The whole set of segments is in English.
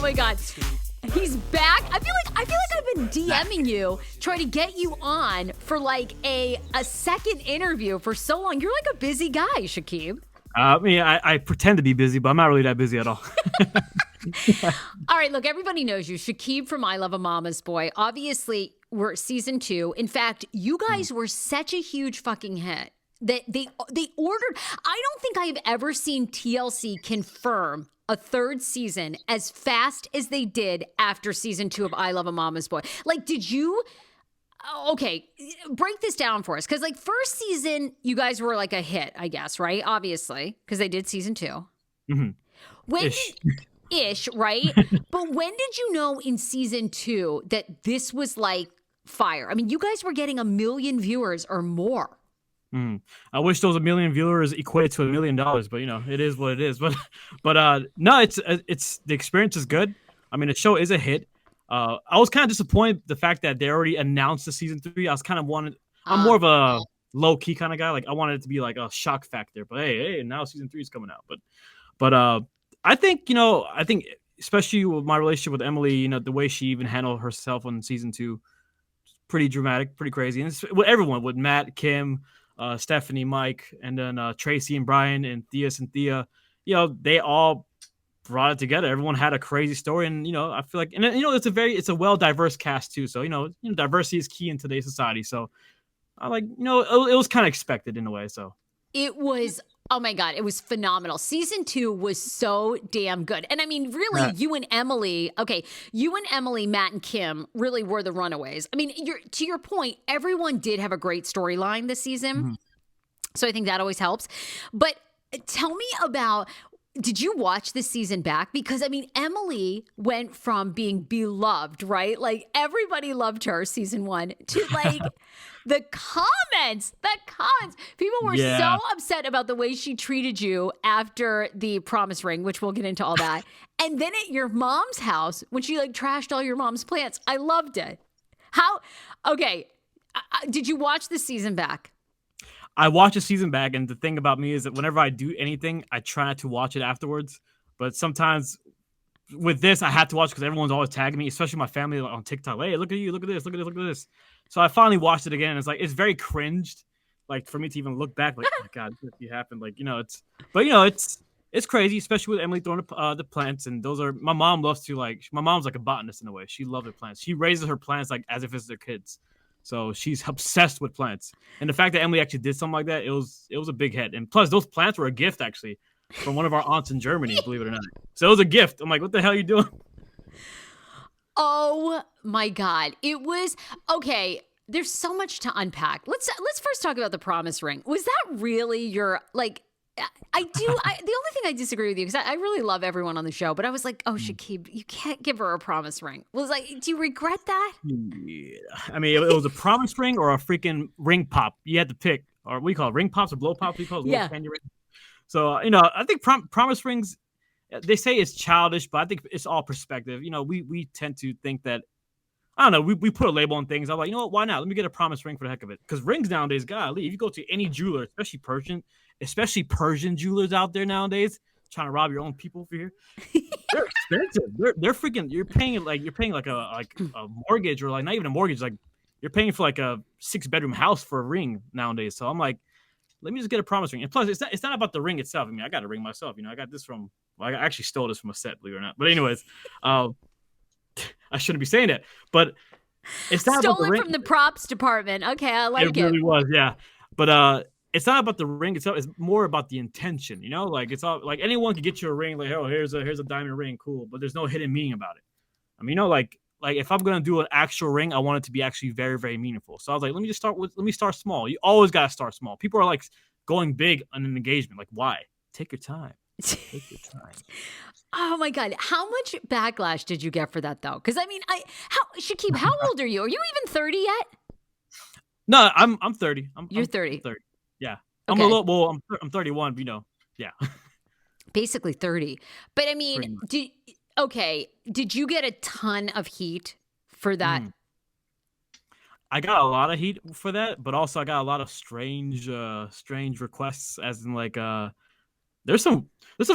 my God. He's back. I feel like I've been DMing you, trying to get you on for like a second interview for so long. You're like a busy guy, Shekeb. I mean, I pretend to be busy, but I'm not really that busy at all. All right, look, everybody knows you. Shekeb from I Love a Mama's Boy. Obviously, we're season 2. In fact, you guys were such a huge fucking hit that they ordered. I don't think I have ever seen TLC confirm a third season as fast as they did after season 2 of I Love a Mama's Boy. Like, did you... Okay, break this down for us. Because, like, first season, you guys were, like, a hit, I guess, right? Obviously, because they did season 2. Mm-hmm. Ish, right? But when did you know in season 2 that this was, like, fire? I mean, you guys were getting 1 million viewers or more. I wish those 1 million viewers equated to $1 million, but, you know, it is what it is. But no, it's the experience is good. I mean, the show is a hit. I was kind of disappointed the fact that they already announced the season 3. I was kind of I'm more of a low key kind of guy. Like I wanted it to be like a shock factor, but hey, now season 3 is coming out. But I think especially with my relationship with Emily, you know, the way she even handled herself on season 2, pretty dramatic, pretty crazy. And it's with everyone, with Matt, Kim, Stephanie, Mike, and then Tracy and Brian and Thea and Thea, you know, they all brought it together. Everyone had a crazy story, and you know, I feel like, and you know, it's a well diverse cast too. So you know, diversity is key in today's society. So I like, you know, it was kind of expected in a way. So it was. Oh my God, it was phenomenal. Season 2 was so damn good. And I mean, really, you and Emily, Matt and Kim really were the runaways. I mean, to your point, everyone did have a great storyline this season. Mm-hmm. So I think that always helps. But tell me about, did you watch this season back? Because I mean, Emily went from being beloved, right? Like everybody loved her season 1 to like the comments. People were so upset about the way she treated you after the promise ring, which we'll get into all that. And then at your mom's house, when she like trashed all your mom's plants, I loved it. Did you watch this season back? I watch a season back, and the thing about me is that whenever I do anything, I try not to watch it afterwards. But sometimes with this, I have to watch because everyone's always tagging me, especially my family on TikTok. Hey, look at you, look at this, look at this. So I finally watched it again. And it's very cringed, like for me to even look back, like, oh my God, this happened. Like, you know, it's crazy, especially with Emily throwing the plants. And my mom loves to my mom's like a botanist in a way. She loves her plants. She raises her plants like as if it's their kids. So she's obsessed with plants. And the fact that Emily actually did something like that, it was a big hit. And plus, those plants were a gift, actually, from one of our aunts in Germany, believe it or not. So it was a gift. I'm like, what the hell are you doing? Oh, my God. It was, okay, there's so much to unpack. Let's first talk about the promise ring. Was that really your, like, the only thing I disagree with you, because I really love everyone on the show, but I was like, oh, Shekeb, you can't give her a promise ring. Was like, do you regret that? Yeah. I mean, it was a promise ring or a freaking ring pop. You had to pick, or we call it ring pops or blow pops. We call it little candy rings. So, you know, I think promise rings, they say it's childish, but I think it's all perspective. You know, we tend to think that, I don't know, we put a label on things. I'm like, you know what, why not? Let me get a promise ring for the heck of it. Because rings nowadays, golly, if you go to any jeweler, especially Persian jewelers out there nowadays, trying to rob your own people over here, they're expensive. They're freaking. You're paying like a mortgage, or like not even a mortgage. Like you're paying for like a 6-bedroom house for a ring nowadays. So I'm like, let me just get a promise ring. And plus, it's not about the ring itself. I mean, I got a ring myself. You know, I got this I actually stole this from a set, believe it or not. But anyways, I shouldn't be saying that, but it's not stolen from the props department. Okay, I like it. It really was, yeah. But it's not about the ring itself. It's more about the intention. You know, like it's all like anyone can get you a ring. Like, oh, here's a diamond ring, cool. But there's no hidden meaning about it. I mean, you know, like if I'm gonna do an actual ring, I want it to be actually very, very meaningful. So I was like, let me start small. You always gotta start small. People are like going big on an engagement. Like, why? Take your time. Take your time. Oh my God. How much backlash did you get for that though? Because I mean, Shekeb, how old are you? Are you even 30 yet? No, I'm 30. You're 30. I'm 30. Yeah. Okay. I'm 31, but you know, yeah. Basically 30. But I mean, did you get a ton of heat for that? I got a lot of heat for that, but also I got a lot of strange requests, as in like there's some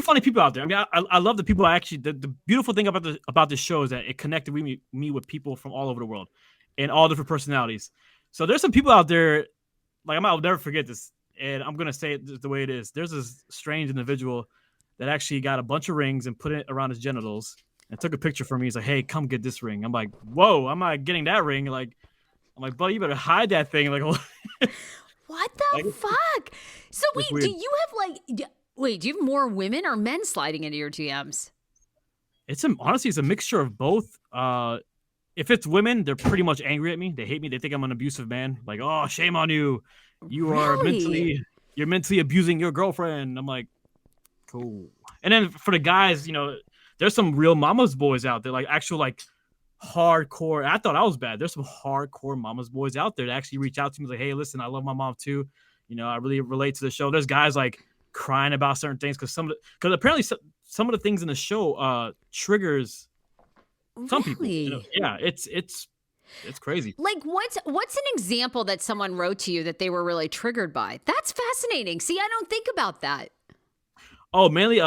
funny people out there. I mean, I love the people. The beautiful thing about this show is that it connected me with people from all over the world and all different personalities. So there's some people out there, like I'll never forget this, and I'm gonna say it the way it is. There's this strange individual that actually got a bunch of rings and put it around his genitals and took a picture for me. He's like, "Hey, come get this ring." I'm like, "Whoa, I'm not getting that ring." Like, I'm like, "Buddy, you better hide that thing." Like, what the fuck? So wait, do you have more women or men sliding into your DMs? Honestly, it's a mixture of both. If it's women, they're pretty much angry at me. They hate me. They think I'm an abusive man. Like, "Oh, shame on you. You're mentally abusing your girlfriend." I'm like, cool. And then for the guys, there's some real mama's boys out there, like actual like hardcore. I thought I was bad. There's some hardcore mama's boys out there that actually reach out to me like, "Hey, listen, I love my mom too. I really relate to the show." There's guys like crying about certain things because apparently some of the things in the show triggers some people. Yeah, it's crazy. Like what's an example that someone wrote to you that they were really triggered by? That's fascinating. See, I don't think about that. Oh, mainly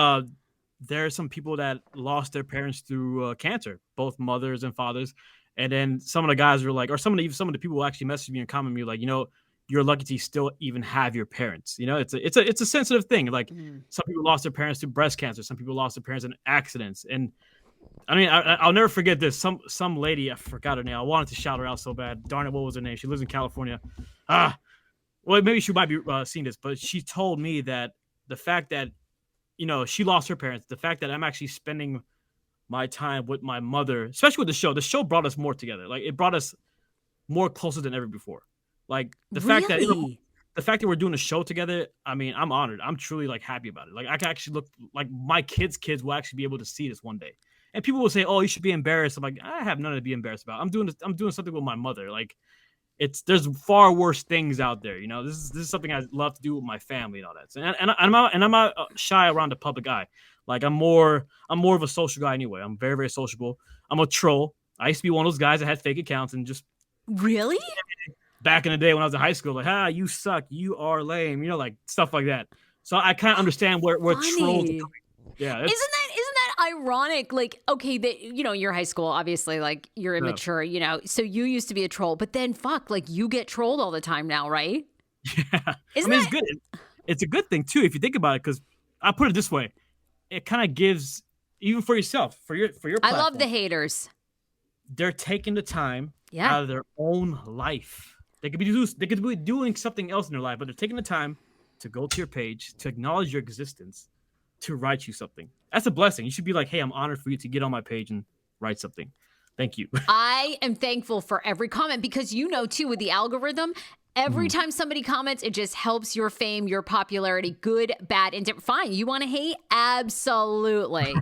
there are some people that lost their parents through cancer, both mothers and fathers. And then some of the guys were like, or some of the people who actually messaged me and commented me like, "You're lucky to still even have your parents." It's a sensitive thing. Like some people lost their parents through breast cancer. Some people lost their parents in accidents. And I mean, I'll never forget this. Some lady, I forgot her name. I wanted to shout her out so bad. Darn it, what was her name? She lives in California. Well, maybe she might be seeing this, but she told me that the fact that she lost her parents. The fact that I'm actually spending my time with my mother, especially with the show. The show brought us more together. Like it brought us more closer than ever before. Like the fact that we're doing a show together. I mean, I'm honored. I'm truly like happy about it. Like I can actually look like my kids' will actually be able to see this one day. And people will say, "Oh, you should be embarrassed." I'm like, I have none to be embarrassed about. I'm doing something with my mother. Like there's far worse things out there. This is something I love to do with my family and all that. And I'm not shy around the public eye. Like I'm more of a social guy anyway. I'm very, very sociable. I'm a troll. I used to be one of those guys that had fake accounts and just really back in the day when I was in high school, like, you suck, you are lame, like stuff like that. So I kind of understand where trolls are coming. Yeah. Isn't that ironic? Like, okay, your high school, obviously, like you're immature, so you used to be a troll, but then like you get trolled all the time now, right? Yeah. It's good. It's a good thing too, if you think about it, because I put it this way. It kind of gives, even for yourself, for your platform. I love the haters. They're taking the time out of their own life. They could be doing something else in their life, but they're taking the time to go to your page, to acknowledge your existence, to write you something. That's a blessing. You should be like, "Hey, I'm honored for you to get on my page and write something. Thank you." I am thankful for every comment because too, with the algorithm, every time somebody comments, it just helps your fame, your popularity, good, bad, and fine. You want to hate? Absolutely.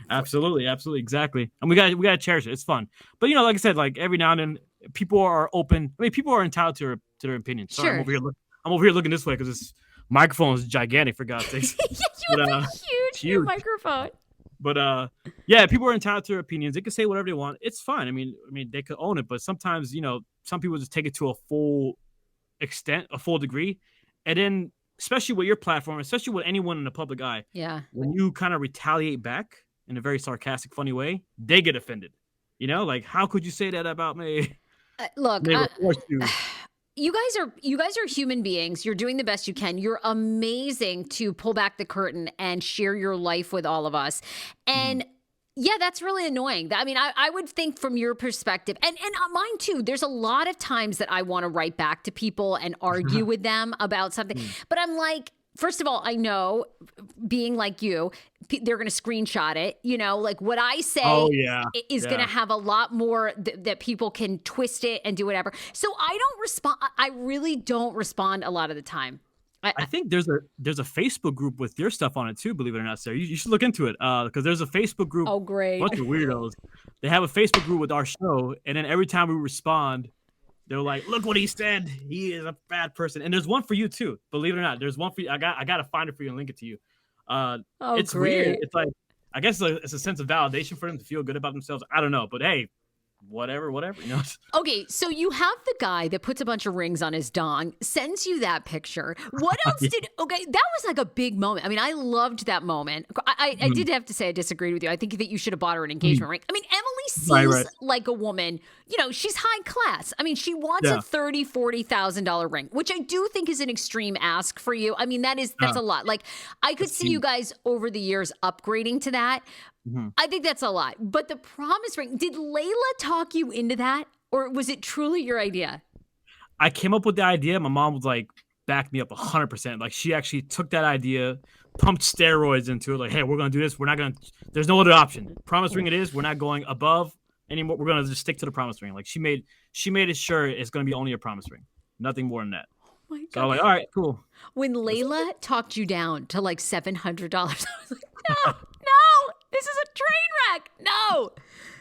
Absolutely, exactly. And we gotta cherish it. It's fun. But like I said, like every now and then, people are open. I mean, people are entitled to their opinions. Sorry, sure. I'm over here looking this way because this microphone is gigantic, for God's sakes. You have a huge microphone. But people are entitled to their opinions. They can say whatever they want. It's fine. I mean, they could own it. But sometimes, some people just take it to a full extent, a full degree, and then especially with your platform, especially with anyone in the public eye, when you kind of retaliate back in a very sarcastic, funny way, they get offended. Like, how could you say that about me? Look, you guys are human beings. You're doing the best you can. You're amazing to pull back the curtain and share your life with all of us. And that's really annoying. I mean, I would think from your perspective, and mine too, there's a lot of times that I want to write back to people and argue with them about something. But I'm like, first of all, I know, being like you, they're going to screenshot it. Like what I say is going to have a lot more that people can twist it and do whatever. So I don't respond. I really don't respond a lot of the time. I think there's a Facebook group with your stuff on it too, believe it or not, Sarah. You should look into it because there's a Facebook group. Oh, great. Bunch of weirdos. They have a Facebook group with our show, and then every time we respond, they're like, "Look what he said. He is a bad person." And there's one for you too, believe it or not. There's one for you. I got to find it for you and link it to you. It's great. weird. It's like, I guess it's a sense of validation for them to feel good about themselves. I don't know, but hey, whatever. Okay, so you have the guy that puts a bunch of rings on his dong, sends you that picture. What else did? Okay, that was like a big moment. I mean, I loved that moment. I did have to say I disagreed with you. I think that you should have bought her an engagement ring. I mean, Emily seems like a woman. You know, she's high class. I mean, she wants a $30,000-$40,000 ring, which I do think is an extreme ask for you. I mean, that's a lot. Like, I could see you guys over the years upgrading to that. I think that's a lot. But the promise ring, did Layla talk you into that? Or was it truly your idea? I came up with the idea. My mom was like, back me up 100%. Like, she actually took that idea, pumped steroids into it. Like, hey, we're going to do this. We're not going to, there's no other option. Promise ring it is. We're not going above anymore. We're going to just stick to the promise ring. Like, she made it sure it's going to be only a promise ring. Nothing more than that. Oh my God. So I'm like, all right, cool. When Layla talked you down to like $700, I was like, no, this is a train wreck. No.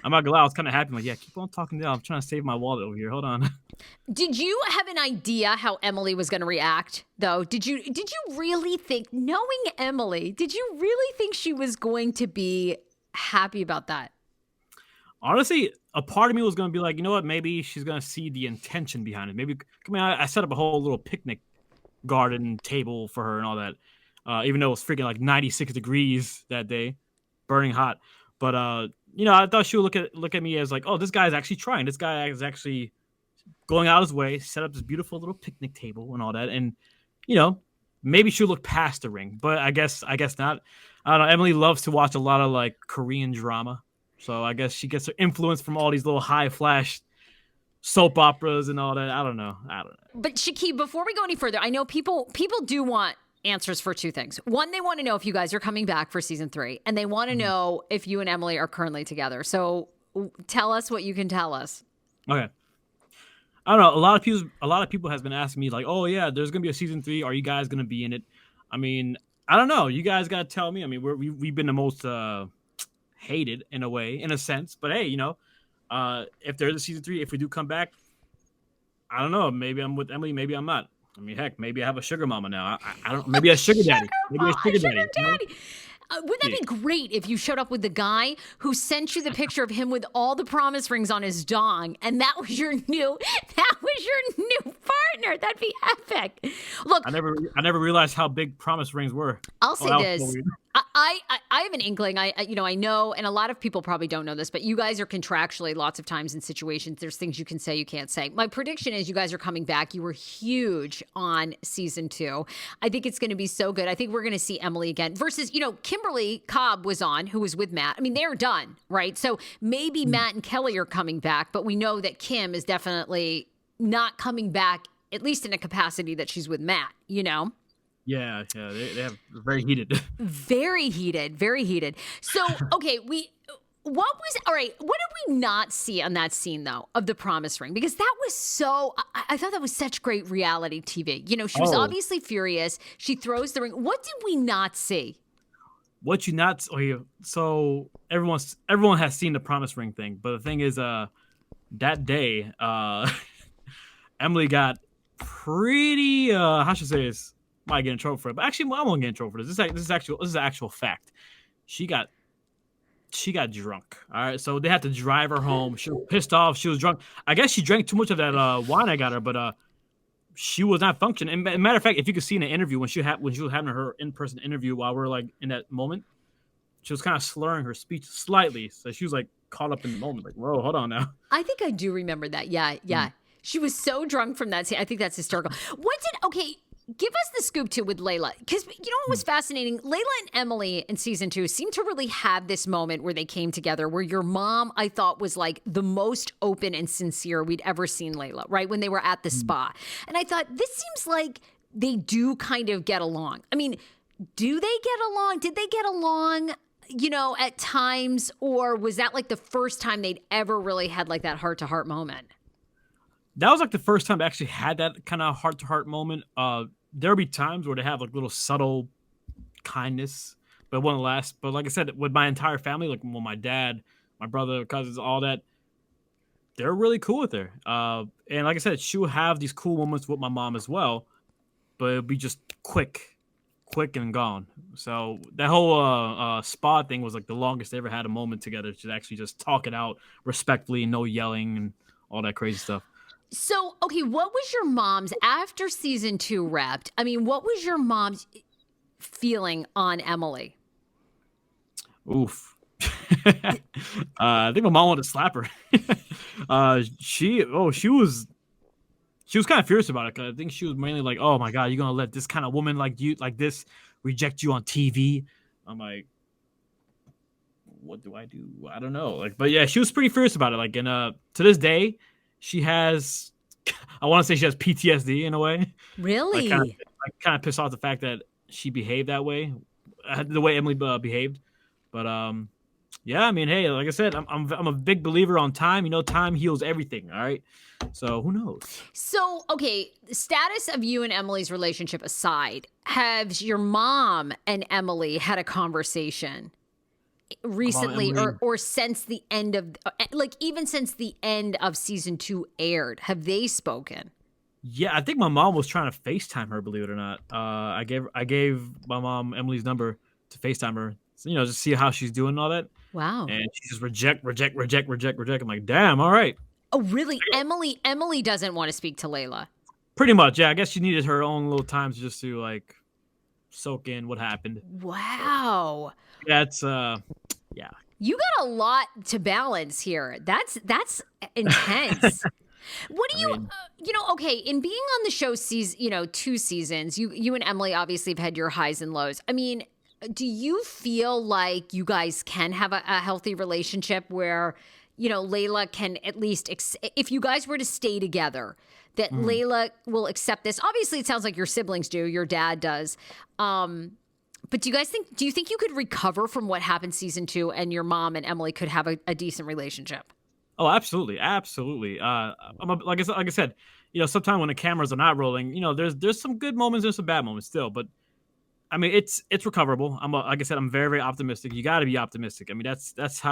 I'm not gonna lie, I was kind of happy. I'm like, yeah, keep on talking down. I'm trying to save my wallet over here. Hold on. Did you have an idea how Emily was going to react, though? Did you really think, knowing Emily, did you really think she was going to be happy about that? Honestly, a part of me was going to be like, you know what? Maybe she's going to see the intention behind it. Maybe, I set up a whole little picnic garden table for her and all that. Even though it was freaking like 96 degrees that day, burning hot. But, I thought she would look at me as like, oh, this guy's actually trying. This guy is actually going out his way, set up this beautiful little picnic table and all that. And, maybe she'll look past the ring. But I guess not. I don't know. Emily loves to watch a lot of like Korean drama. So I guess she gets her influence from all these little high flash soap operas and all that. I don't know. But Shekeb, before we go any further, I know people do want answers for two things. One, they want to know if you guys are coming back for season 3, and they want to know if you and Emily are currently together. So tell us what you can tell us. Okay. I don't know. A lot of people has been asking me like, oh yeah, there's gonna be a season 3. Are you guys gonna be in it? I mean, I don't know. You guys gotta tell me. I mean, we've been the most hated in a way, in a sense. But hey, if there's a season 3, if we do come back, I don't know. Maybe I'm with Emily. Maybe I'm not. I mean, heck, maybe I have a sugar mama now. I don't. Maybe a sugar daddy. Maybe a sugar daddy. Wouldn't that be great if you showed up with the guy who sent you the picture of him with all the promise rings on his dong, and that was your new partner? That'd be epic. Look, I never realized how big promise rings were. I'll say this. I have an inkling. I know, and a lot of people probably don't know this, but you guys are contractually lots of times in situations, there's things you can say, you can't say. My prediction is you guys are coming back. You were huge on season 2. I think it's going to be so good. I think we're going to see Emily again versus, Kimberly Cobb was on, who was with Matt. I mean, they're done, right? So maybe Matt and Kelly are coming back, but we know that Kim is definitely not coming back, at least in a capacity that she's with Matt, Yeah, they have very heated. Very heated. So, okay, what did we not see on that scene, though, of the promise ring? Because that was I thought that was such great reality TV. She was obviously furious. She throws the ring. What did we not see? What you not? So everyone has seen the promise ring thing, but the thing is, that day, Emily got pretty. How should I say this? Might get in trouble for it, but actually, I won't get in trouble for this. This is actual fact. She got drunk. All right, so they had to drive her home. She was pissed off. She was drunk. I guess she drank too much of that wine I got her, but she was not functioning. And matter of fact, if you could see in the interview when she was having her in-person interview while we were like in that moment, she was kind of slurring her speech slightly. So she was like caught up in the moment, like, whoa, hold on now. I think I do remember that. Yeah. She was so drunk from that scene. I think that's hysterical. Give us the scoop, too, with Layla. Because, what was fascinating? Layla and Emily in season 2 seemed to really have this moment where they came together, where your mom, I thought, was like the most open and sincere we'd ever seen Layla, right? When they were at the spa. And I thought, this seems like they do kind of get along. I mean, do they get along? Did they get along, at times? Or was that like the first time they'd ever really had like that heart-to-heart moment? That was like the first time I actually had that kind of heart-to-heart moment. There'll be times where they have like little subtle kindness, but it won't last. But like I said, with my entire family, like my dad, my brother, cousins, all that, they're really cool with her. And like I said, she'll have these cool moments with my mom as well, but it'll be just quick quick and gone. So that whole spa thing was like the longest they ever had a moment together to actually just talk it out respectfully, no yelling and all that crazy stuff. So, okay, what was your mom's after season 2 wrapped? I mean, what was your mom's feeling on Emily? Oof. I think my mom wanted to slap her. She was kind of fierce about it. 'Cause I think she was mainly like, "Oh my God, you're gonna let this kind of woman like you, like this, reject you on TV?" I'm like, "What do I do? I don't know." Like, but yeah, she was pretty fierce about it. Like, and to this day, she has, I want to say she has PTSD in a way. Really? Kind of pissed off the fact that she behaved that way, the way Emily behaved. But yeah, I mean, hey, like I said, I'm a big believer on time. You know, time heals everything. All right. So who knows? So, okay, the status of you and Emily's relationship aside, have your mom and Emily had a conversation recently or since the end of, like, even since the end of season 2 aired? Have they spoken? Yeah, I think my mom was trying to FaceTime her, believe it or not. I gave my mom Emily's number to FaceTime her, so, you know, just see how she's doing and all that. Wow. And she just reject. I'm like, damn, all right. Oh, really? Emily doesn't want to speak to Layla. Pretty much, yeah. I guess she needed her own little times just to like soak in what happened. Wow. Yeah, it's yeah. You got a lot to balance here. That's intense. What do you know, okay, in being on the show 2 seasons, you and Emily obviously have had your highs and lows. I mean, do you feel like you guys can have a healthy relationship where, you know, Layla can at least, if you guys were to stay together, that Layla will accept this? Obviously, it sounds like your siblings do, your dad does. But do you think you could recover from what happened season 2 and your mom and Emily could have a decent relationship? Oh, absolutely. Like I said, you know, sometimes when the cameras are not rolling, you know, there's some good moments, there's some bad moments still, but I mean, it's recoverable. Like I said, I'm very, very optimistic. You got to be optimistic. I mean, that's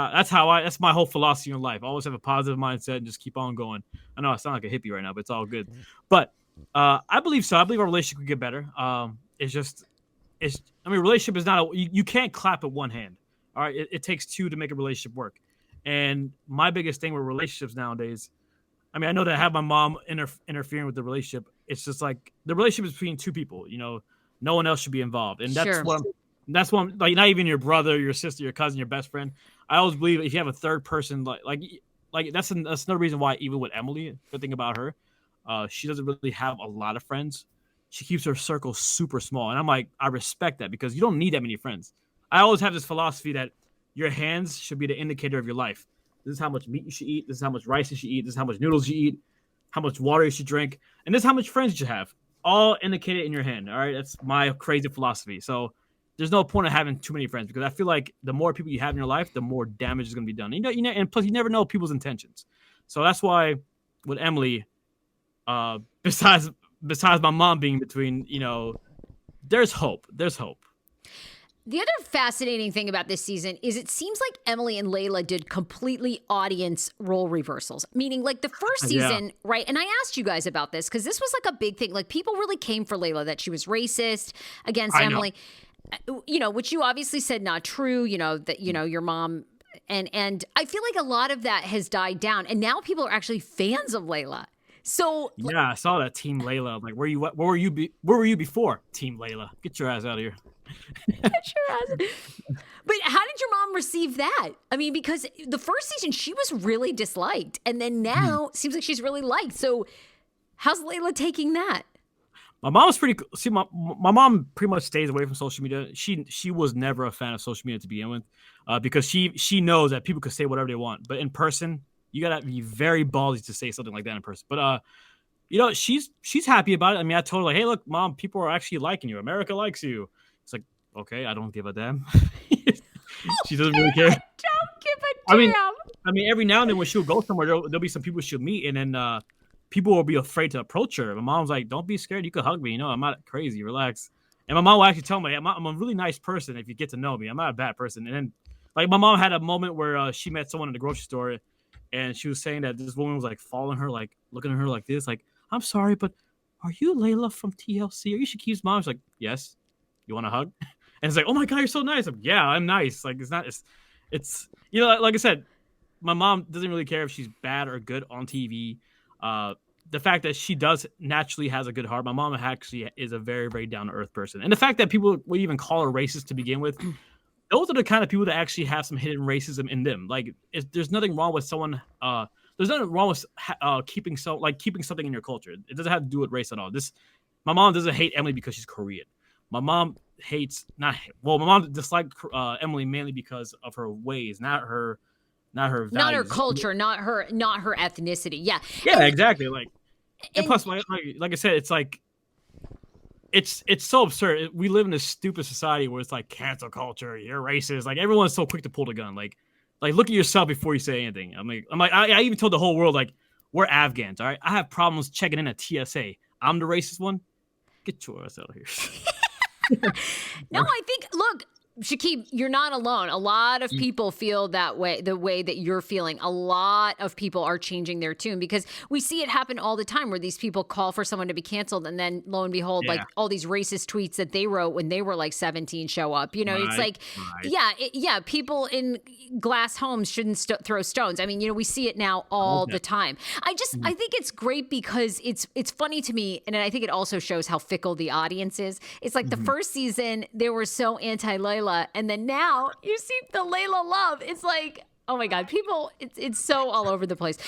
my whole philosophy in life. Always have a positive mindset and just keep on going. I know I sound like a hippie right now, but it's all good. But I believe so. I believe our relationship could get better. Relationship is not you can't clap at one hand. All right, it takes two to make a relationship work. And my biggest thing with relationships nowadays, I mean, I know that I have my mom interfering with the relationship. It's just like the relationship is between two people. You know, no one else should be involved, and that's Sure. that's what I'm, like. Not even your brother, your sister, your cousin, your best friend. I always believe if you have a third person, like that's another reason why even with Emily, the thing about her, she doesn't really have a lot of friends. She keeps her circle super small, and I'm like, I respect that because you don't need that many friends. I always have this philosophy that your hands should be the indicator of your life. This is how much meat you should eat. This is how much rice you should eat. This is how much noodles you eat, how much water you should drink, and this is how much friends you should have. All indicated in your hand. All right, that's my crazy philosophy. So there's no point of having too many friends because I feel like the more people you have in your life, the more damage is going to be done. And plus you never know people's intentions. So that's why with Emily, besides my mom being between, you know, there's hope. There's hope. The other fascinating thing about this season is it seems like Emily and Layla did completely audience role reversals, meaning like the first season, right? And I asked you guys about this because this was like a big thing. Like people really came for Layla that she was racist against Emily, you know, which you obviously said not true, you know, that, you know, your mom and I feel like a lot of that has died down and now people are actually fans of Layla. So yeah, I saw that Team Layla. I'm like, where were you before Team Layla? Get your ass out of here. But how did your mom receive that? I mean, because the first season she was really disliked, and then now it seems like she's really liked. So, how's Layla taking that? My mom's pretty. See, my mom pretty much stays away from social media. She was never a fan of social media to begin with, because she knows that people could say whatever they want, but in person, you gotta be very ballsy to say something like that in person. But you know, she's happy about it. I mean, I told her like, hey, look, mom, people are actually liking you. America likes you. It's like, okay, I don't give a damn. She doesn't really care. Don't give a damn. I mean, every now and then when she'll go somewhere, there'll be some people she'll meet, and then people will be afraid to approach her. My mom's like, don't be scared. You can hug me. You know, I'm not crazy. Relax. And my mom will actually tell me, I'm a really nice person if you get to know me. I'm not a bad person. And then, like, my mom had a moment where she met someone in the grocery store, and she was saying that this woman was, like, following her, like, looking at her like this, like, I'm sorry, but are you Layla from TLC? Are you Shekeb's mom? She's like, yes. You want a hug? And it's like, oh my God, you're so nice. I'm, yeah, I'm nice. Like, it's you know, like I said, my mom doesn't really care if she's bad or good on TV. The fact that she does naturally has a good heart. My mom actually is a very, very down to earth person. And the fact that people would even call her racist to begin with, those are the kind of people that actually have some hidden racism in them. Like, there's nothing wrong with someone. There's nothing wrong with keeping something in your culture. It doesn't have to do with race at all. My mom doesn't hate Emily because she's Korean. My mom my mom disliked Emily mainly because of her ways, not her values. Not her culture, not her ethnicity. Yeah. Yeah, exactly. Like, and plus, like I said, it's like, it's so absurd. We live in this stupid society where it's like cancel culture. You're racist. Like, everyone's so quick to pull the gun. Like look at yourself before you say anything. I even told the whole world, like, we're Afghans. All right, I have problems checking in at TSA. I'm the racist one. Get your ass out of here. No, I think, look, Shekeb, you're not alone. A lot of people feel that way, the way that you're feeling. A lot of people are changing their tune because we see it happen all the time where these people call for someone to be canceled and then lo and behold, like all these racist tweets that they wrote when they were like 17 show up. You know, it's like, people in glass homes shouldn't throw stones. I mean, you know, we see it now all the time. I think it's great because it's funny to me. And I think it also shows how fickle the audience is. It's like the first season, they were so anti-Layla. And then now you see the Layla love. It's like, oh my God, people, it's so all over the place.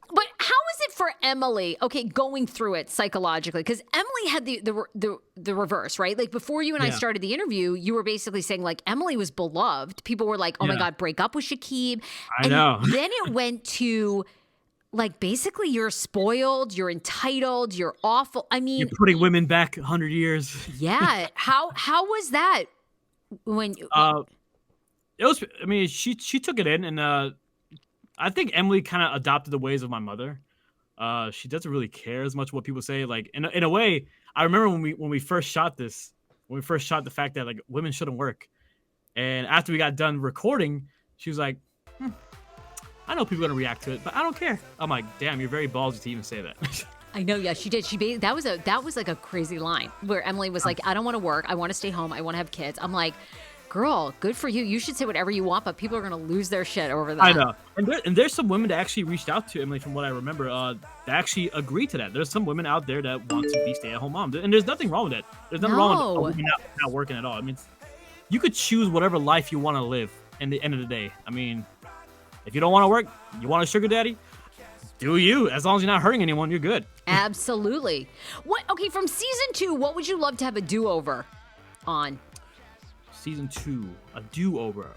But how is it for Emily? Okay, going through it psychologically, because Emily had the reverse, right? Like, before you and I started the interview, you were basically saying like Emily was beloved. People were like, oh my God, break up with Shekeb. I know. Then it went to like, basically, you're spoiled, you're entitled, you're awful. I mean, you're putting women back 100 years. Yeah. How was that? When it was, I mean, she took it in, and I think Emily kind of adopted the ways of my mother. She doesn't really care as much what people say. Like, in a way, I remember when we first shot the fact that like women shouldn't work, and after we got done recording, she was like, I know people are gonna react to it, but I don't care. I'm like, damn, you're very ballsy to even say that. I know, yeah, she did. That was like a crazy line where Emily was like, I don't want to work. I want to stay home. I want to have kids. I'm like, girl, good for you. You should say whatever you want, but people are going to lose their shit over that. I know. And there's some women that actually reached out to Emily, from what I remember, that actually agreed to that. There's some women out there that want to be stay-at-home moms. And there's nothing wrong with that. There's nothing wrong with women not working at all. I mean, you could choose whatever life you want to live in the end of the day. I mean, if you don't want to work, you want a sugar daddy, do you. As long as you're not hurting anyone, you're good. Absolutely. Okay, from season 2, what would you love to have a do-over on? Season 2, a do-over.